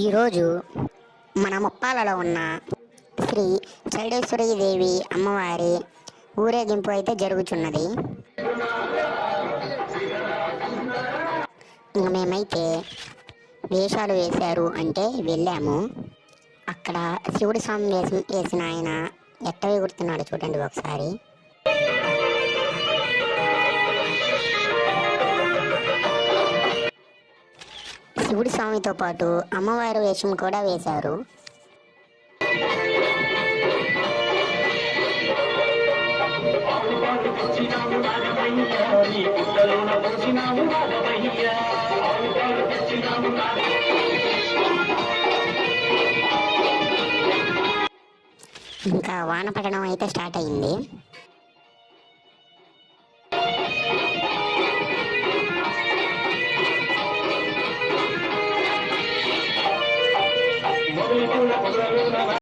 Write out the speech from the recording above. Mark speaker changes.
Speaker 1: ఈరోజు మన ముప్పాలలో ఉన్న శ్రీ చౌడేశ్వరీదేవి అమ్మవారి ఊరేగింపు అయితే జరుగుతున్నది. ఇంకా మేమైతే వేషాలు వేశారు అంటే వెళ్ళాము. అక్కడ శివుడి స్వామి వేసిన ఆయన ఎట్ట ఎగురుతున్నాడు చూడండి ఒకసారి. శివుడి స్వామితో పాటు అమ్మవారి వేషం కూడా వేశారు. ఇంకా వాన పడడం అయితే స్టార్ట్ అయింది.